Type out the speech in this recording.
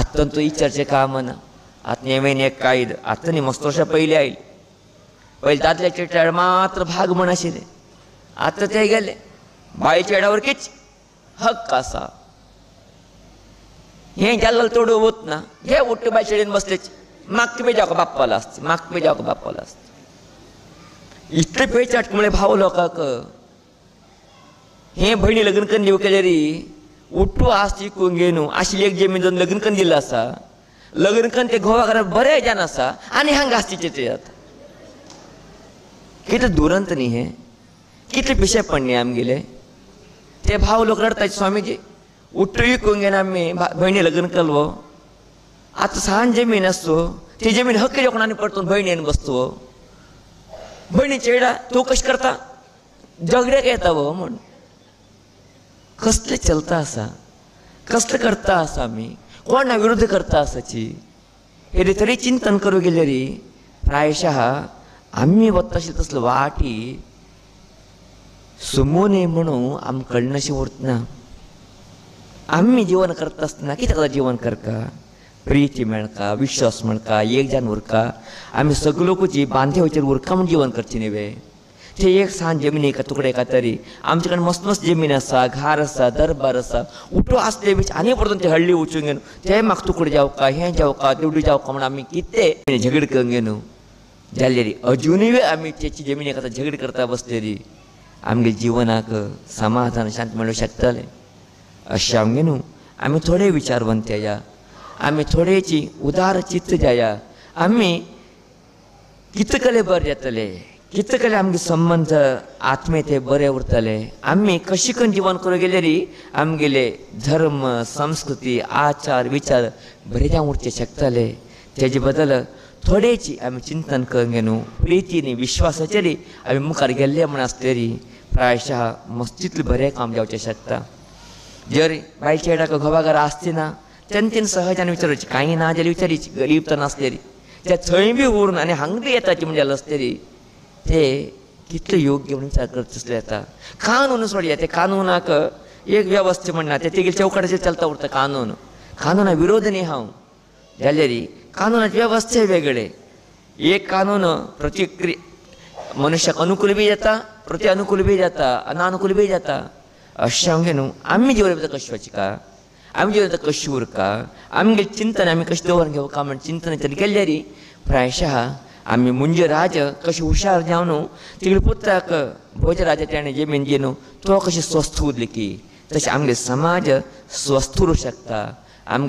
आत्तंतू इचारचे काम ना आत नेमेन एक कायद आत्तनी मस्त वर्षा पहिले आईल पहिले दादल्या चेटाळ मात्र भाग म्हण आशिल्ले आत्ता ते गेले बाई चेडावर किच हक्क असा हे जाल्लं तोडू होत ना हे उठ्ठे बाई चेडीन बसलेच मागची पे जावं बाप्पाला असते मागची पे जावं बाप्पाला असते इतले पे चटकमुळे भाव लोकांक हे बहिणी लग्न करून दिव केले रे उठू आस इकून घेणू अशी एक जमीन जाऊन लग्न करून दिलं असा लग्न करून ते घोवा घरात बरे जाण असा आणि हांगा आसतीचे ते आता किती दुरंत न्ही हे कितले पिशे पडणे आमगेले ते भाव लोक रडताय स्वामीजी उठू विकून घेऊन आम्ही बहिणी लग्न केलो आता सहान जमीन असतो ती जमीन हक्क लोकांनी पडतो बहिणीने बसतो बहिणी चेडा तू कश करता झगड्याक येता वो म्हण कसले चलता असा कसले करता असा आम्ही कोणा विरुद्ध करता असाची हे तरी चिंतन करू गेले रे प्रायशः आम्ही वत्ताशी तसलं वाटी समू नये म्हणून आमकडनं अशी उरतना आम्ही जीवन करत असताना किती जीवन करका प्रीती मेळका विश्वास म्हणका एक जान उरका आम्ही सगळे लोकची बांधे वचर उरका म्हणून जीवन करची नव्हे ते एक सान जमीन एका तुकडे का तरी आमच्याकडे मस्त मस्त जमीन असा घार असा दरबार असा उठो असले बीच आणि परतून ते हळली उचून घेऊन ते माग तुकडे जाऊ का हे जाऊ का तेवढी जाऊ का म्हणून आम्ही किती झगड करून घेणू जाल्ले रे अजूनही आम्ही त्याची जमीन एखादा झगड करता बसले रे आमगे जीवनाक समाधान शांती मिळू शकतले अशें आमगे न्हू आमी थोडे विचारवंत या आमी थोडेची उदार चित्त जाया आमी कितकले बरे जातले कितकले आमगे संबंध आत्मे ते बरे उरतले आमी कशी करून जीवन करूं गेले री आमगेले धर्म संस्कृती आचार विचार बरे जावं उरचे शकतले तेजे बदल थोडेची आमी चिंतन करून घेनू प्रितीनी विश्वासाचे री आमी मुखार गेल्ले म्हण आसले री प्रायशः मस्तितले बरें काम जावचें शकता जर बायल चेडाक घोवाघर आसची ना तेन्ना सहजान विचारची कांय ना जाल्यार विचारीची गरीब तर नासले री ते थंय बी उरून आनी हांगा बी येताची म्हणजे जालें आसले री ते कितले योग्य म्हणून विचार करता तसले येता कानून सोडया ते कानूनाक एक व्यवस्था म्हणना ते तेगेले चौकाटाचेर चलता उरता कानूना विरोध न्ही हांव जाल्यार कानूनाची व्यवस्था वेगळे एक कानून मनुष्याक अनुकूल बी जाता प्रति अनुकूल बी जाता अनानुकूल बी जाता अशें हांव न्हू आमी जिवन कशें वचका आमी जिवन कशें उरका आमगे चिंतन आमी कशें दवरून घेवका म्हण चिंतन तर गेल्ले री प्रायशः आमी मुंज राज कशें हुशार जावन न्हू तिगळे पुत्राक भोज राजा ताणें जमीन दिली न्हू तो कशें स्वस्थ उरले की तशें आमगे समाज स्वस्थ उरूंक शकता